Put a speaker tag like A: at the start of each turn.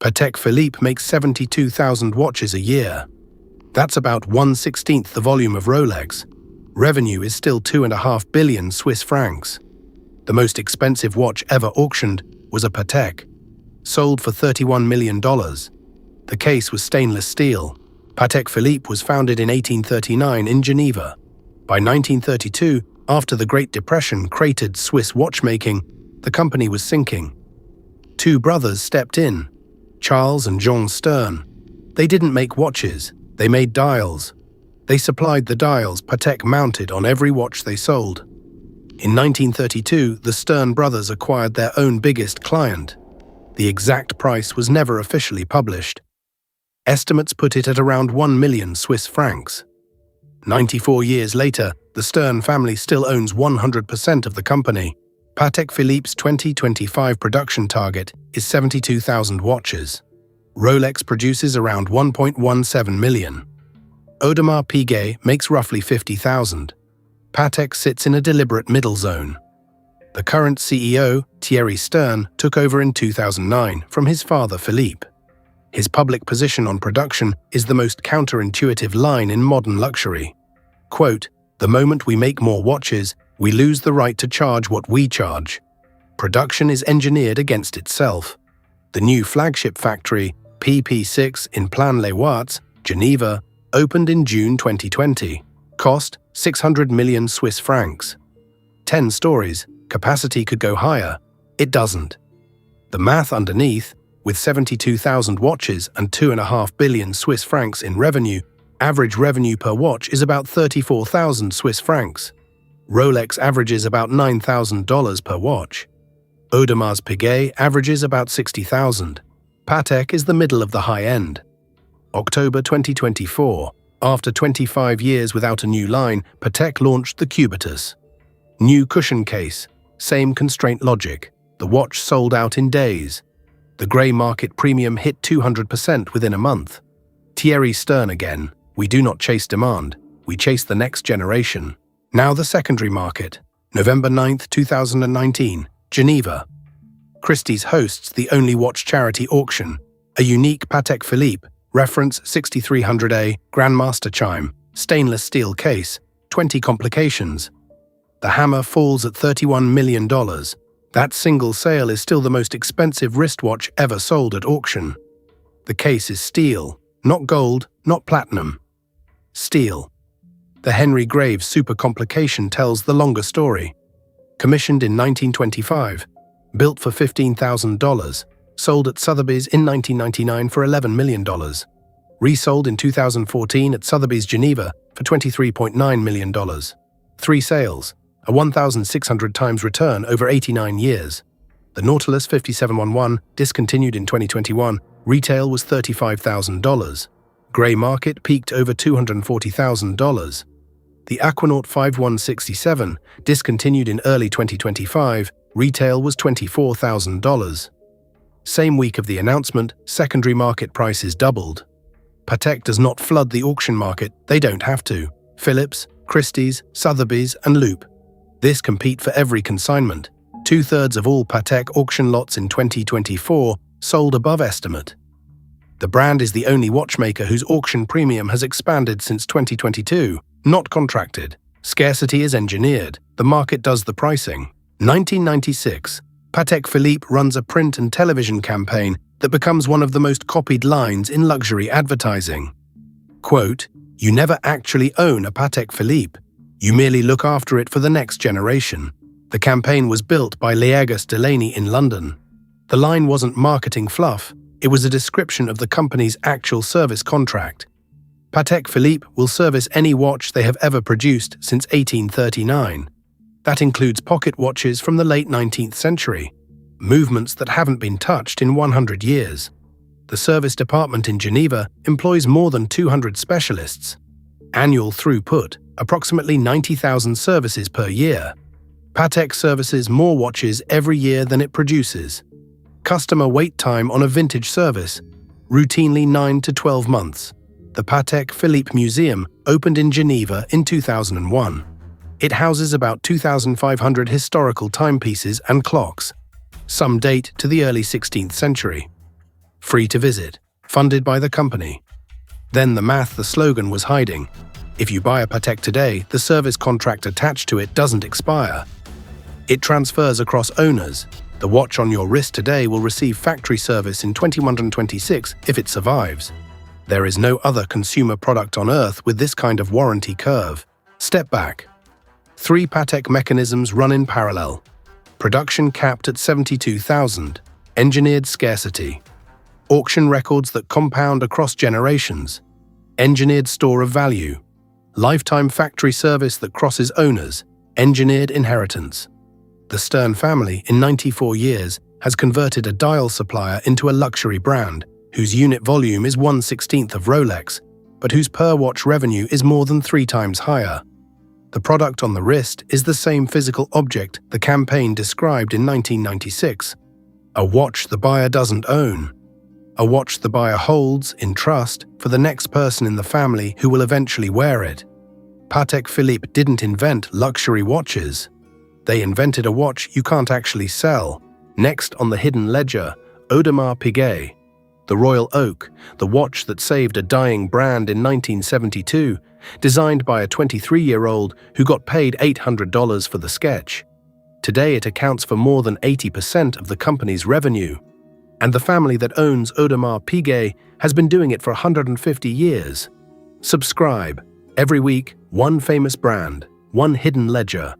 A: Patek Philippe makes 72,000 watches a year. That's about 1/16 the volume of Rolex. Revenue is still 2.5 billion Swiss francs. The most expensive watch ever auctioned was a Patek, sold for $31 million. The case was stainless steel. Patek Philippe was founded in 1839 in Geneva. By 1932, after the Great Depression cratered Swiss watchmaking, the company was sinking. Two brothers stepped in, Charles and Jean Stern. They didn't make watches, they made dials. They supplied the dials Patek mounted on every watch they sold. In 1932, the Stern brothers acquired their own biggest client. The exact price was never officially published. Estimates put it at around 1 million Swiss francs. 94 years later, the Stern family still owns 100% of the company. Patek Philippe's 2025 production target is 72,000 watches. Rolex produces around 1.17 million. Audemars Piguet makes roughly 50,000. Patek sits in a deliberate middle zone. The current CEO, Thierry Stern, took over in 2009 from his father Philippe. His public position on production is the most counterintuitive line in modern luxury. Quote, "The moment we make more watches, we lose the right to charge what we charge. Production is engineered against itself." The new flagship factory, PP6 in Plain-les-Ouates, Geneva, opened in June 2020. Cost 600 million Swiss francs. 10 stories, capacity could go higher. It doesn't. The math underneath, with 72,000 watches and 2.5 billion Swiss francs in revenue, average revenue per watch is about 34,000 Swiss francs. Rolex averages about $9,000 per watch. Audemars Piguet averages about 60,000. Patek is the middle of the high end. October 2024. After 25 years without a new line, Patek launched the Cubitus. New cushion case, same constraint logic. The watch sold out in days. The grey market premium hit 200% within a month. Thierry Stern again. We do not chase demand, we chase the next generation. Now the secondary market. November 9, 2019, Geneva. Christie's hosts the only watch charity auction, a unique Patek Philippe, reference 6300A, Grandmaster chime, stainless steel case, 20 complications. The hammer falls at $31 million. That single sale is still the most expensive wristwatch ever sold at auction. The case is steel, not gold, not platinum. Steel. The Henry Graves super complication tells the longer story. Commissioned in 1925, built for $15,000, sold at Sotheby's in 1999 for $11 million. Resold in 2014 at Sotheby's Geneva for $23.9 million. 3 sales, a 1,600 times return over 89 years. The Nautilus 5711, discontinued in 2021, retail was $35,000. Grey market peaked over $240,000. The Aquanaut 5167, discontinued in early 2025, retail was $24,000. Same week of the announcement, secondary market prices doubled. Patek does not flood the auction market, they don't have to. Phillips, Christie's, Sotheby's, and Loop. This compete for every consignment. 2/3 of all Patek auction lots in 2024 sold above estimate. The brand is the only watchmaker whose auction premium has expanded since 2022, not contracted. Scarcity is engineered, the market does the pricing. 1996. Patek Philippe runs a print and television campaign that becomes one of the most copied lines in luxury advertising. Quote, "You never actually own a Patek Philippe. You merely look after it for the next generation." The campaign was built by Leagas Delaney in London. The line wasn't marketing fluff, it was a description of the company's actual service contract. Patek Philippe will service any watch they have ever produced since 1839. That includes pocket watches from the late 19th century, movements that haven't been touched in 100 years. The service department in Geneva employs more than 200 specialists. Annual throughput, approximately 90,000 services per year. Patek services more watches every year than it produces. Customer wait time on a vintage service, routinely 9 to 12 months. The Patek Philippe Museum opened in Geneva in 2001. It houses about 2,500 historical timepieces and clocks. Some date to the early 16th century. free to visit, funded by the company. Then the slogan was hiding. If you buy a Patek today, the service contract attached to it doesn't expire. It transfers across owners. The watch on your wrist today will receive factory service in 2126 if it survives. There is no other consumer product on Earth with this kind of warranty curve. Step back. 3 Patek mechanisms run in parallel. Production capped at 72,000. Engineered scarcity. Auction records that compound across generations. Engineered store of value. Lifetime factory service that crosses owners. Engineered inheritance. The Stern family, in 94 years, has converted a dial supplier into a luxury brand, whose unit volume is 1/16 of Rolex, but whose per-watch revenue is more than 3 times higher. The product on the wrist is the same physical object the campaign described in 1996. A watch the buyer doesn't own. A watch the buyer holds, in trust, for the next person in the family who will eventually wear it. Patek Philippe didn't invent luxury watches. They invented a watch you can't actually sell. Next on the hidden ledger, Audemars Piguet. The Royal Oak, the watch that saved a dying brand in 1972, designed by a 23-year-old who got paid $800 for the sketch. Today it accounts for more than 80% of the company's revenue. And the family that owns Audemars Piguet has been doing it for 150 years. Subscribe. Every week, one famous brand, one hidden ledger.